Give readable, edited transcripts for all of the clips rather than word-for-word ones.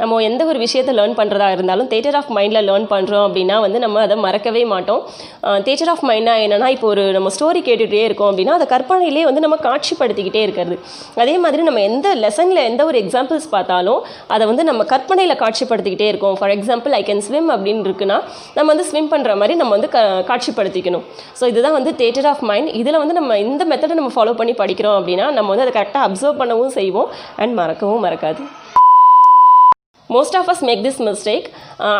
நம்ம எந்த ஒரு விஷயத்தை லேர்ன் பண்ணுறதா இருந்தாலும் தியேட்டர் ஆஃப் மைண்டில் லேர்ன் பண்ணுறோம் அப்படின்னா வந்து நம்ம அதை மறக்கவே மாட்டோம். தியேட்டர் ஆஃப் மைண்ட்னா என்னென்னா, இப்போ ஒரு நம்ம ஸ்டோரி கேட்டுகிட்டே இருக்கோம் அப்படின்னா அதை கற்பனையிலே வந்து நம்ம காட்சிப்படுத்திக்கிட்டே இருக்கிறது. அதே மாதிரி நம்ம எந்த லெசனில் எந்த ஒரு எக்ஸாம்பிள்ஸ் பார்த்தாலும் அதை வந்து நம்ம கற்பனையில் காட்சிப்படுத்திக்கிட்டே இருக்கோம். For example I can swim அப்படின்னு இருக்குன்னா நம்ம வந்து ஸ்விம் பண்ணுற மாதிரி நம்ம வந்து காட்சிப்படுத்திக்கணும். ஸோ இதுதான் வந்து தியேட்டர் ஆஃப் மைண்ட். இதில் வந்து நம்ம இந்த மெத்தடை நம்ம ஃபாலோ பண்ணி படிக்கிறோம் அப்படின்னா நம்ம வந்து அதை கரெக்டாக அப்சர்வ் பண்ணவும் செய்வோம் அண்ட் மறக்கவும் மறக்காது. Most of us make this mistake.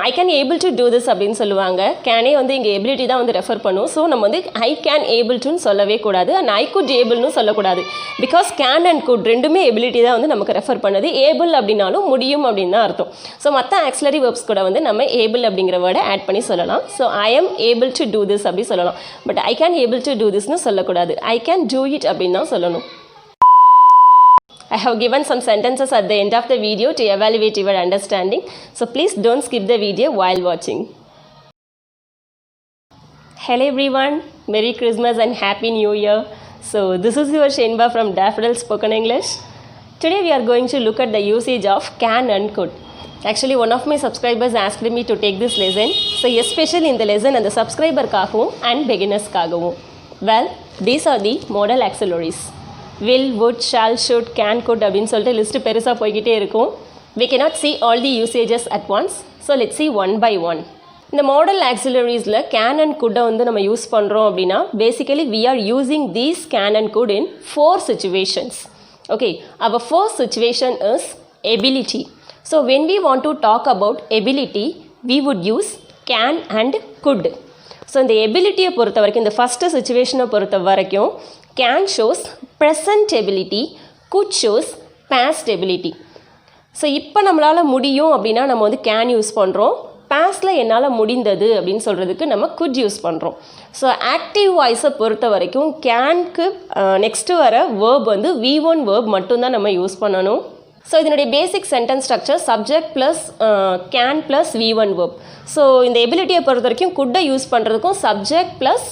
I can able to do this அப்படின்னு சொல்லுவாங்க. கேனே வந்து இங்கே எபிலிட்டி தான் வந்து ரெஃபர் பண்ணும். ஸோ நம்ம வந்து ஐ கேன் ஏபிள் டுன்னு சொல்லவே கூடாது அண்ட் ஐ குட் ஏபிள்னு சொல்லக்கூடாது. பிகாஸ் கேன் அண்ட் குட் ரெண்டுமே எபிலிட்டி தான் வந்து நமக்கு ரெஃபர் பண்ணுது. ஏபிள் அப்படின்னாலும் முடியும் அப்படின்னு தான் அர்த்தம். ஸோ மற்ற ஆக்சிலரி வெர்ப்ஸ் கூட வந்து நம்ம ஏபிள் அப்படிங்கிற வேர்டை ஆட் பண்ணி சொல்லலாம். So I am able to do this அப்படி சொல்லலாம். But I can able to do திஸ்னு சொல்லக்கூடாது. ஐ கேன் டூ இட் அப்படின்னு தான் சொல்லணும். I have given some sentences at the end of the video to evaluate your understanding. So please don't skip the video while watching. Hello everyone, Merry Christmas and Happy New Year. So this is your Shenba from Daffodil Spoken English. Today we are going to look at the usage of can and could. Actually one of my subscribers asked me to take this lesson. So especially in the lesson and the subscriber காகவும் and beginners காகவும். Well, these are the modal auxiliaries. will, would, shall, should, can, could அப்படின்னு சொல்லிட்டு list பெருசாக போய்கிட்டே இருக்கும். We cannot see all the usages at once. So let's see one by one. இந்த model ஆக்சிலரிஸில் can and குட்டை வந்து நம்ம use பண்ணுறோம் அப்படின்னா basically we are using these can and could in 4 situations. Okay, our first situation is ability. So when we want to talk about ability, we would use can and could. So இந்த எபிலிட்டியை பொறுத்த வரைக்கும், இந்த first சுச்சுவேஷனை பொறுத்த வரைக்கும் can shows present ability, could shows past ability. So இப்போ நம்மளால் முடியும் அப்படின்னா நம்ம வந்து கேன் யூஸ் பண்ணுறோம். பாஸ்டில் என்னால் முடிந்தது அப்படின்னு சொல்கிறதுக்கு நம்ம could யூஸ் பண்ணுறோம். ஸோ ஆக்டிவ் வாய்ஸை பொறுத்த வரைக்கும் கேனுக்கு நெக்ஸ்ட்டு வர வேர்ப் வந்து V1 வேர்ப் மட்டும்தான் நம்ம யூஸ் பண்ணணும். ஸோ இதனுடைய basic sentence structure subject plus can plus V1 verb. So இந்த எபிலிட்டியை பொறுத்த வரைக்கும் குட்டை யூஸ் பண்ணுறதுக்கும் subject plus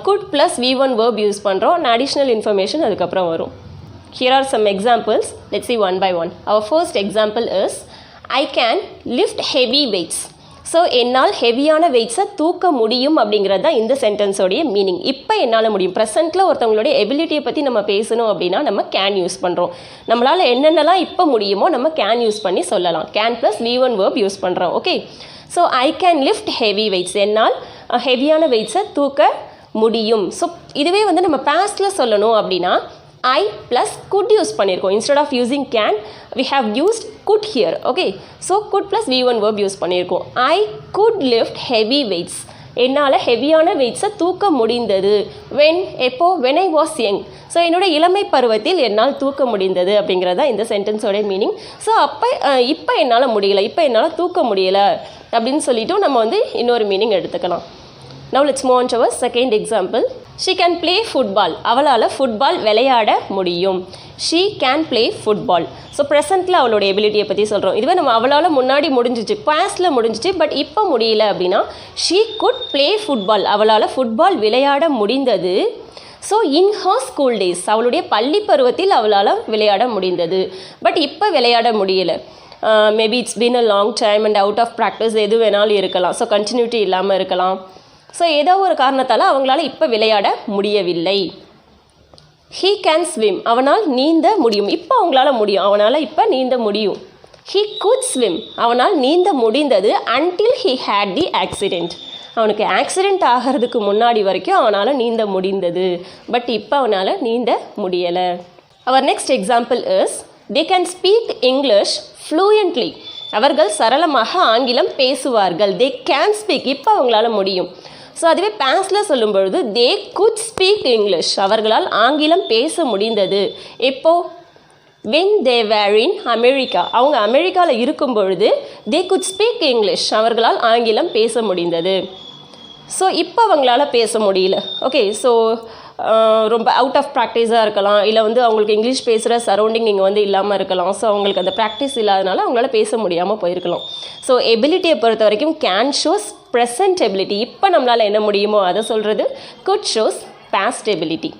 could plus V1 verb use பண்ணுறோம். and additional information அதுக்கப்புறம் வரும். Here are some examples. Let's see one by one. Our first example is I can lift heavy weights. So என்னால் ஹெவியான வெயிட்ஸை தூக்க முடியும் அப்படிங்கிறது தான் இந்த சென்டென்ஸோடைய மீனிங். இப்போ என்னால் முடியும். ப்ரெசென்ட்டில் ஒருத்தவங்களுடைய எபிலிட்டியை பற்றி நம்ம பேசணும் அப்படின்னா நம்ம கேன் யூஸ் பண்ணுறோம். நம்மளால் என்னென்னலாம் இப்போ முடியுமோ நம்ம கேன் யூஸ் பண்ணி சொல்லலாம். Can plus V1 verb use பண்ணுறோம். Okay, so I can lift heavy weights. என்னால் ஹெவியான வெயிட்ஸை தூக்க முடியும். ஸோ இதுவே வந்து நம்ம பாஸ்டில் சொல்லணும் அப்படின்னா ஐ ப்ளஸ் குட் யூஸ் பண்ணியிருக்கோம். Instead of using can we have used could here. Okay, so could plus V1 verb use பண்ணியிருக்கோம். I could lift heavy weights. என்னால் ஹெவியான வெயிட்ஸை தூக்க முடிந்தது. When I was young. So என்னோட இளமை பருவத்தில் என்னால் தூக்க முடிந்தது அப்படிங்கிறதா இந்த சென்டென்ஸோட மீனிங். ஸோ இப்போ என்னால் முடியலை, இப்போ என்னால் தூக்க முடியலை அப்படின்னு சொல்லிவிட்டு நம்ம வந்து இன்னொரு மீனிங் எடுத்துக்கலாம். Now let's move on to our second example. She can play football. அவளால் ஃபுட்பால் விளையாட முடியும். She can play football. So ப்ரெசென்ட்டில் அவளோட எபிலிட்டியை பற்றி சொல்கிறோம். இதுவே நம்ம அவளால் முன்னாடி முடிஞ்சிச்சு, பாஸ்டில் முடிஞ்சிச்சு, பட் இப்போ முடியல அப்படின்னா she could play football. அவளால் ஃபுட்பால் விளையாட முடிந்தது. So in her school days, அவளுடைய பள்ளி பருவத்தில் அவளால் விளையாட முடிந்தது. பட் இப்போ விளையாட முடியலை. Maybe it's been a long time and out of practice எது வேணாலும் இருக்கலாம். ஸோ கண்டினியூட்டி இல்லாமல் இருக்கலாம். ஸோ ஏதோ ஒரு காரணத்தால் அவங்களால இப்போ விளையாட முடியவில்லை. He can swim. அவனால் நீந்த முடியும். இப்போ அவங்களால முடியும், அவனால் இப்போ நீந்த முடியும். He could swim. அவனால் நீந்த முடிந்தது until he had the accident. அவனுக்கு ஆக்சிடெண்ட் ஆகிறதுக்கு முன்னாடி வரைக்கும் அவனால் நீந்த முடிந்தது. பட் இப்போ அவனால் நீந்த முடியலை. Our next example is they can speak English fluently. அவர்கள் சரளமாக ஆங்கிலம் பேசுவார்கள். They can speak. இப்போ அவங்களால முடியும். ஸோ அதுவே பாஸ்டில் சொல்லும் பொழுது தே குட் ஸ்பீக் இங்கிலீஷ். அவர்களால் ஆங்கிலம் பேச முடிந்தது. எப்போ? When they were in America. அவங்க அமெரிக்காவில் இருக்கும் பொழுது தே குட் ஸ்பீக் இங்கிலீஷ். அவர்களால் ஆங்கிலம் பேச முடிந்தது. ஸோ இப்போ அவங்களால பேச முடியல. ஓகே, ஸோ ரொம்ப அவுட் ஆஃப் ப்ராக்டிஸாக இருக்கலாம், இல்லை வந்து அவங்களுக்கு இங்கிலீஷ் பேசுகிற சரௌண்டிங் இங்கே வந்து இல்லாமல் இருக்கலாம். ஸோ அவங்களுக்கு அந்த ப்ராக்டிஸ் இல்லாதனால அவங்களால பேச முடியாமல் போயிருக்கலாம். ஸோ எபிலிட்டியை பொறுத்த வரைக்கும் கேன் ஷோஸ் ப்ரெசன்ட் எபிலிட்டி. இப்போ நம்மளால் என்ன முடியுமோ அதை சொல்கிறது. Could shows past ability.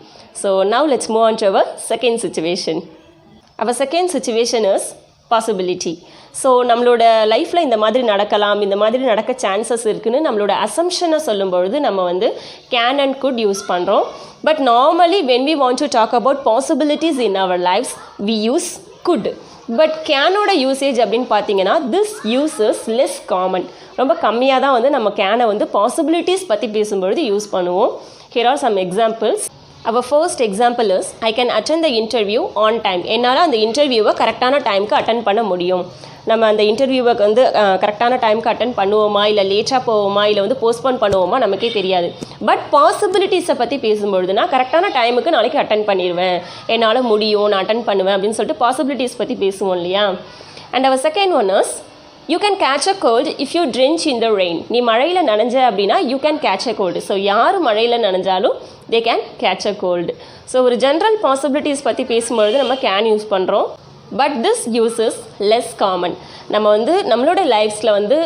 So now let's move on to our second situation. Our second situation is possibility. So நம்மளோட லைஃப்பில் இந்த மாதிரி நடக்கலாம், இந்த மாதிரி நடக்க சான்சஸ் இருக்குன்னு நம்மளோட அசம்ஷனை சொல்லும்பொழுது நம்ம வந்து கேன் அண்ட் குட் யூஸ் பண்ணுறோம். But normally when we want to talk about possibilities in our lives we use could. But கேனோட யூசேஜ் அப்படின்னு பார்த்தீங்கன்னா this use is less common. ரொம்ப கம்மியாக தான் வந்து நம்ம கேனை வந்து பாசிபிலிட்டிஸ் பற்றி பேசும்பொழுது யூஸ் பண்ணுவோம். Here are some examples. Our first example is I can attend the interview on time. என்னால் அந்த இன்டர்வியூவை கரெக்டான டைமுக்கு அட்டென்ட் பண்ண முடியும். நம்ம அந்த இன்டர்வியூவுக்கு வந்து கரெக்டான டைமுக்கு அட்டென்ட் பண்ணுவோமா, இல்லை லேட்டாக போவோமா, இல்லை வந்து போஸ்ட்போன் பண்ணுவோமா நமக்கே தெரியாது. பட் பாசிபிலிட்டிஸை பற்றி பேசும்பொழுது நான் கரெக்டான டைமுக்கு நாளைக்கு அட்டென்ட் பண்ணிடுவேன், என்னால் முடியும், நான் அட்டென்ட் பண்ணுவேன் அப்படின்னு சொல்லிட்டு பாசிபிலிட்டிஸ் பற்றி பேசுவோம் இல்லையா. And our second one is you can catch a cold if you drench in the rain. நீ மழையில் நனைஞ்ச அப்படின்னா you can catch a cold. So யார் மழையில் நனைஞ்சாலும் they can catch a cold. So ஒரு ஜென்ரல் பாசிபிலிட்டிஸ் பற்றி பேசும்பொழுது நம்ம கேன் யூஸ் பண்ணுறோம். But this use is less common. நம்ம வந்து நம்மளோட லைஃப்ஸில் வந்து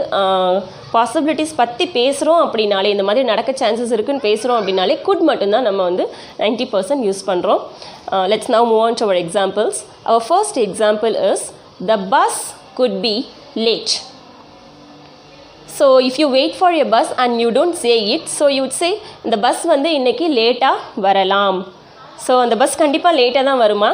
பாசிபிலிட்டிஸ் பற்றி பேசுகிறோம் அப்படின்னாலே, இந்த மாதிரி நடக்க சான்சஸ் இருக்குன்னு பேசுகிறோம் அப்படின்னாலே குட் மட்டும்தான் நம்ம வந்து 90% யூஸ் பண்ணுறோம். Let's now move on to our examples. Our first example is the bus could be late. So if you wait for a bus and you don't say it, so you would say இந்த bus வந்து இன்றைக்கி லேட்டாக வரலாம். So அந்த bus கண்டிப்பாக லேட்டாக தான் வருமா?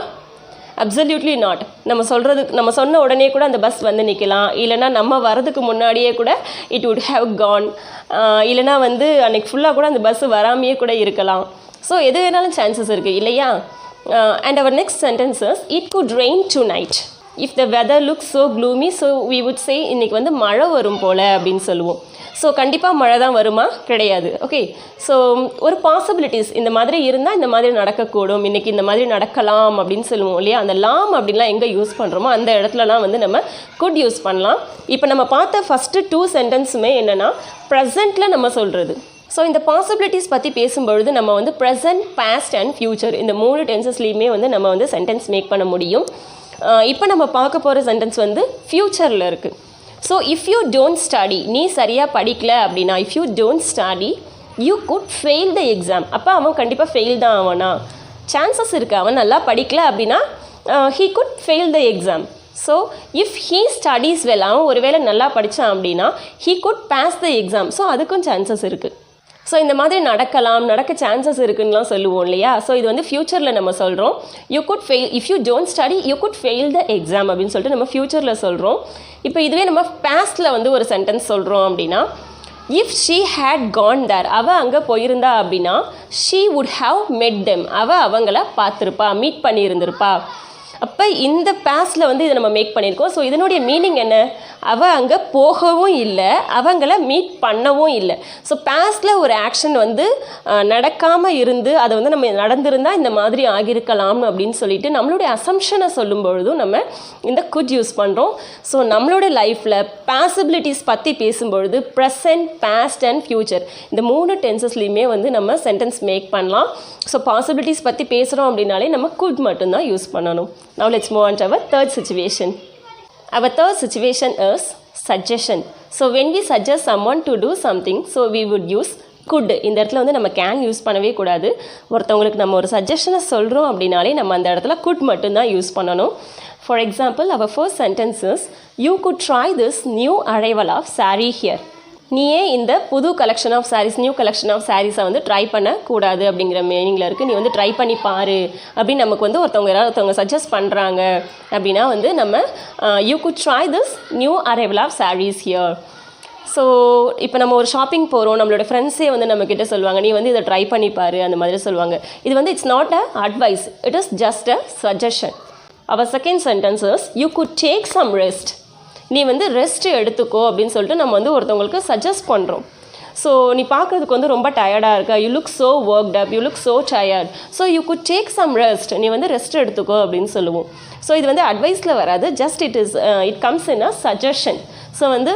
Absolutely not. நம்ம சொன்ன உடனே கூட அந்த பஸ் வந்து நிற்கலாம், இல்லைனா நம்ம வரதுக்கு முன்னாடியே கூட இட் வுட் ஹேவ் கான், இல்லைனா வந்து அன்றைக்கி ஃபுல்லாக கூட அந்த பஸ் வராமையே கூட இருக்கலாம். ஸோ எது வேணாலும் சான்சஸ் இருக்குது இல்லையா. And our next sentences it could rain tonight. If the weather looks so gloomy, so we would say இன்றைக்கி வந்து மழை வரும் போல் அப்படின்னு சொல்லுவோம். ஸோ கண்டிப்பாக மழை தான் வருமா? கிடையாது. ஓகே, ஸோ ஒரு பாசிபிலிட்டிஸ் இந்த மாதிரி இருந்தால் இந்த மாதிரி நடக்கக்கூடும், இன்றைக்கி இந்த மாதிரி நடக்கலாம் அப்படின்னு சொல்லுவோம் இல்லையா. அந்த லாம் அப்படின்லாம் எங்கே யூஸ் பண்ணுறோமோ அந்த இடத்துலலாம் வந்து நம்ம குட் யூஸ் பண்ணலாம். இப்போ நம்ம பார்த்த ஃபஸ்ட்டு 2 சென்டென்ஸுமே என்னென்னா ப்ரெசண்ட்டில் நம்ம சொல்கிறது. ஸோ இந்த பாசிபிலிட்டிஸ் பற்றி பேசும்பொழுது நம்ம வந்து ப்ரெசன்ட், பாஸ்ட் அண்ட் ஃப்யூச்சர் இந்த 3 டென்சஸ்லேயுமே வந்து நம்ம வந்து சென்டென்ஸ் மேக் பண்ண முடியும். இப்போ நம்ம பார்க்க போகிற சென்டென்ஸ் வந்து ஃப்யூச்சரில் இருக்குது. So if you don't study, நீ சரியாக படிக்கல அப்படின்னா, if you don't study you good fail the exam. அப்போ அவன் கண்டிப்பாக ஃபெயில் தான் ஆவானா? சான்சஸ் இருக்குது. அவன் நல்லா படிக்கல அப்படின்னா he could fail the exam. So if he studies well, அவன் ஒருவேளை நல்லா படித்தான் அப்படின்னா he could pass the exam. So அதுக்கும் சான்சஸ் இருக்குது. ஸோ இந்த மாதிரி நடக்க சான்சஸ் இருக்குன்னுலாம் சொல்லுவோம் இல்லையா. ஸோ இது வந்து ஃப்யூச்சரில் நம்ம சொல்கிறோம். You good fail if you don't study you good fail the exam அப்படின்னு சொல்லிட்டு நம்ம ஃப்யூச்சரில் சொல்கிறோம். இப்போ இதுவே நம்ம பாஸ்ட்டில் வந்து ஒரு சென்டென்ஸ் சொல்கிறோம் அப்படின்னா இஃப் ஷீ ஹேட் கான் தேர், அவள் அங்கே போயிருந்தா அப்படின்னா ஷீ வுட் ஹாவ் மெட் தெம், அவங்கள பார்த்துருப்பா, மீட் பண்ணியிருந்திருப்பா. அப்போ இந்த பாஸ்டில் வந்து இதை நம்ம மேக் பண்ணியிருக்கோம். ஸோ இதனுடைய மீனிங் என்ன? அவள் அங்கே போகவும் இல்லை, அவங்கள மீட் பண்ணவும் இல்லை. ஸோ பாஸ்டில் ஒரு ஆக்ஷன் வந்து நடக்காமல் இருந்து அதை வந்து நம்ம நடந்திருந்தால் இந்த மாதிரி ஆகியிருக்கலாம்னு அப்படின்னு சொல்லிட்டு நம்மளுடைய அசம்ஷனை சொல்லும் பொழுதும் நம்ம இந்த குட் யூஸ் பண்ணுறோம். ஸோ நம்மளோட லைஃப்பில் பாசிபிலிட்டிஸ் பற்றி பேசும்பொழுது ப்ரெசன்ட், பாஸ்ட் அண்ட் ஃப்யூச்சர் இந்த 3 டென்சஸ்லையுமே வந்து நம்ம சென்டென்ஸ் மேக் பண்ணலாம். ஸோ பாசிபிலிட்டிஸ் பற்றி பேசுகிறோம் அப்படின்னாலே நம்ம குட் மட்டும்தான் யூஸ் பண்ணணும். Now let's move on to our third situation. Our third situation is suggestion. So when we suggest someone to do something, so we would use could. இந்த இடத்துல வந்து நம்ம கேன் யூஸ் பண்ணவே கூடாது. ஒருத்தவங்களுக்கு நம்ம ஒரு சஜஷனை சொல்கிறோம் அப்படின்னாலே நம்ம அந்த இடத்துல could மட்டும்தான் யூஸ் பண்ணணும். For example, our first sentence is you could try this new arrival of saree here. நீயே இந்த புது collection of saris, new collection of சாரீஸை வந்து ட்ரை பண்ணக்கூடாது அப்படிங்கிற மீனிங்கில் இருக்குது. நீ வந்து ட்ரை பண்ணி பாரு அப்படின்னு நமக்கு வந்து ஒருத்தவங்க சஜஸ்ட் பண்ணுறாங்க அப்படின்னா வந்து நம்ம you could try this new arrival of saris here. So இப்போ நம்ம ஒரு ஷாப்பிங் போகிறோம், நம்மளோட ஃப்ரெண்ட்ஸே வந்து நம்மக்கிட்ட சொல்லுவாங்க நீ வந்து இதை ட்ரை பண்ணி பாரு அந்த மாதிரி சொல்லுவாங்க. இது வந்து it's not a advice, it is just a suggestion. Our second sentence is you could take some rest. நீ வந்து ரெஸ்ட் எடுத்துக்கோ அப்படின்னு சொல்லிட்டு நம்ம வந்து ஒருத்தவங்களுக்கு சஜஸ்ட் பண்ணுறோம். ஸோ நீ பார்க்குறதுக்கு வந்து ரொம்ப டயர்டாக இருக்கா, you look so worked up, you look so tired, so you could take some rest, நீ வந்து ரெஸ்ட் எடுத்துக்கோ அப்படின்னு சொல்லுவோம். ஸோ இது வந்து அட்வைஸில் வராது, just it comes in a suggestion. So வந்து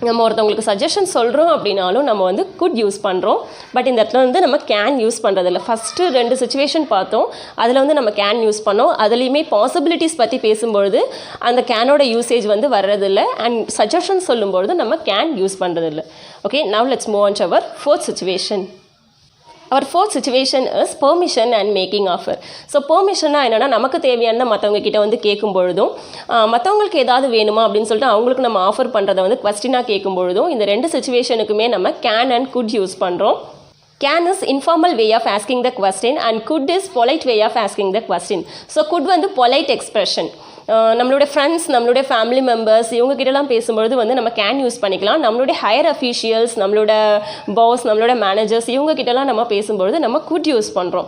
நம்ம ஒருத்தவங்களுக்கு சஜஷன் சொல்கிறோம் அப்படின்னாலும் நம்ம வந்து குட் யூஸ் பண்ணுறோம். பட் இந்த இடத்துல வந்து நம்ம கேன் யூஸ் பண்ணுறதில்ல. ஃபஸ்ட்டு 2 சுச்சுவேஷன் பார்த்தோம், அதில் வந்து நம்ம கேன் யூஸ் பண்ணோம். அதுலேயுமே பாசிபிலிட்டிஸ் பற்றி பேசும்பொழுது அந்த கேனோட யூசேஜ் வந்து வர்றதில்லை. அண்ட் சஜஷன் சொல்லும்பொழுது நம்ம கேன் யூஸ் பண்ணுறதில்ல. Okay, now let's move on to our 4th situation. Our fourth situation is permission and making offer. So permission என்னன்னா நமக்கு தேவையான மற்றவங்க கிட்ட வந்து கேட்கும் பொழுதும் மற்றவங்களுக்கு ஏதாவது வேணுமா அப்படின்னு சொல்லிட்டு அவங்களுக்கு நம்ம ஆஃபர் பண்ணுறதை வந்து கொஸ்டினாக கேட்கும் பொழுதும் இந்த ரெண்டு சுச்சுவேஷனுக்குமே நம்ம கேன் அண்ட் குட் யூஸ் பண்ணுறோம். Can is informal way of asking the question and could is polite way of asking the question. So could வந்து polite expression. நம்மளோட ஃப்ரெண்ட்ஸ், நம்மளுடைய ஃபேமிலி மெம்பர்ஸ் இவங்ககிட்டலாம் பேசும்பொழுது வந்து நம்ம கேன் யூஸ் பண்ணிக்கலாம். நம்மளுடைய ஹையர் அஃபீஷியல்ஸ், நம்மளோட பாஸ், நம்மளோட மேனேஜர்ஸ் இவங்ககிட்டலாம் நம்ம பேசும்பொழுது நம்ம குட் யூஸ் பண்ணுறோம்.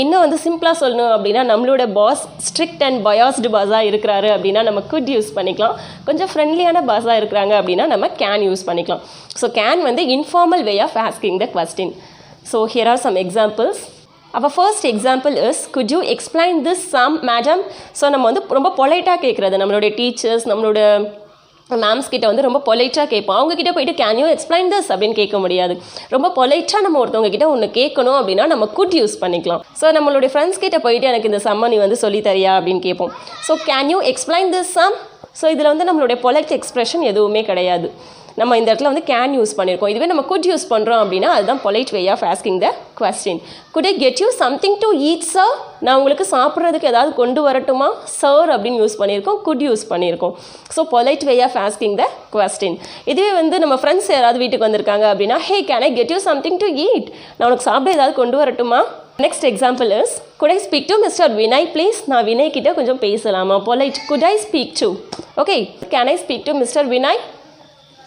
இன்னும் வந்து சிம்பிளாக சொல்லணும் அப்படின்னா நம்மளோட பாஸ் ஸ்ட்ரிக்ட் அண்ட் பயாஸ்டு பாஸாக இருக்கிறாரு அப்படின்னா நம்ம குட் யூஸ் பண்ணிக்கலாம். கொஞ்சம் ஃப்ரெண்ட்லியான பாஸாக இருக்கிறாங்க அப்படின்னா நம்ம கேன் யூஸ் பண்ணிக்கலாம். ஸோ கேன் வந்து informal way of asking the question. So here are some examples. Our first example is, could you explain this some madam? So நம்ம வந்து ரொம்ப பொலைட்டாக கேட்குறது. நம்மளுடைய டீச்சர்ஸ், நம்மளோட மேம்ஸ் கிட்ட வந்து ரொம்ப பொலைட்டாக கேட்போம். அவங்கக்கிட்ட போயிட்டு கேன் யூ எக்ஸ்பிளைன் திஸ் அப்படின்னு கேட்க முடியாது. ரொம்ப பொலைட்டாக நம்ம ஒருத்தவங்க கிட்ட ஒன்று கேட்கணும் அப்படின்னா நம்ம குட் யூஸ் பண்ணிக்கலாம். ஸோ நம்மளுடைய ஃப்ரெண்ட்ஸ் கிட்ட போயிட்டு எனக்கு இந்த சம்மை நீ வந்து சொல்லி தரியா அப்படின்னு கேட்போம். So can you explain this sum? So இதில் வந்து நம்மளுடைய பொலைட் எக்ஸ்பிரஷன் எதுவுமே கிடையாது. நம்ம இந்த இடத்துல வந்து கேன் யூஸ் பண்ணியிருக்கோம். இதுவே நம்ம குட் யூஸ் பண்ணுறோம் அப்படின்னா அதுதான் polite way of asking the question. Could I get you something to eat sir? நான் உங்களுக்கு சாப்பிட்றதுக்கு ஏதாவது கொண்டு வரட்டுமா சார் அப்படின்னு யூஸ் பண்ணியிருக்கோம், குட் யூஸ் பண்ணியிருக்கோம். So polite way of asking the question. இதுவே வந்து நம்ம ஃப்ரெண்ட்ஸ் யாராவது வீட்டுக்கு வந்திருக்காங்க அப்படின்னா, hey can I get you something to eat? நான் உனக்கு சாப்பிட ஏதாவது கொண்டு வரட்டுமா? Next example is, could I speak to mister Vinay please? நான் வினய் கிட்ட கொஞ்சம் பேசலாமா? Polite. Could I speak to? Okay. Can I speak to mister Vinay?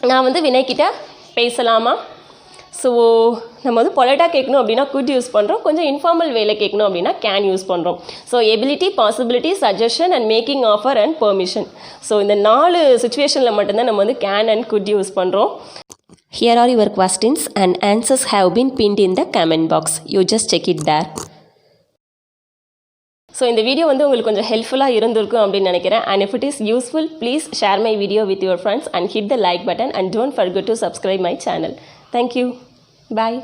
நான் வந்து வினய் கிட்ட பேசலாமா? ஸோ நம்ம வந்து பொலைட்டாக கேட்கணும் அப்படின்னா குட் யூஸ் பண்ணுறோம். கொஞ்சம் இன்ஃபார்மல் வேல கேட்கணும் அப்படின்னா கேன் யூஸ் பண்ணுறோம். So ability, possibility, suggestion and making offer and permission. So இந்த 4 சுச்சுவேஷனில் மட்டும்தான் நம்ம வந்து கேன் அண்ட் குட் யூஸ் பண்ணுறோம். Here are your questions and answers have been pinned in the comment box. You just check it there. So இந்த video வந்து உங்களுக்கு கொஞ்சம் ஹெல்ப்ஃபுல்லாக இருந்திருக்கும் அப்படின்னு நினைக்கிறேன். And if it is useful, please share my video with your friends and hit the like button and don't forget to subscribe my channel. Thank you. Bye.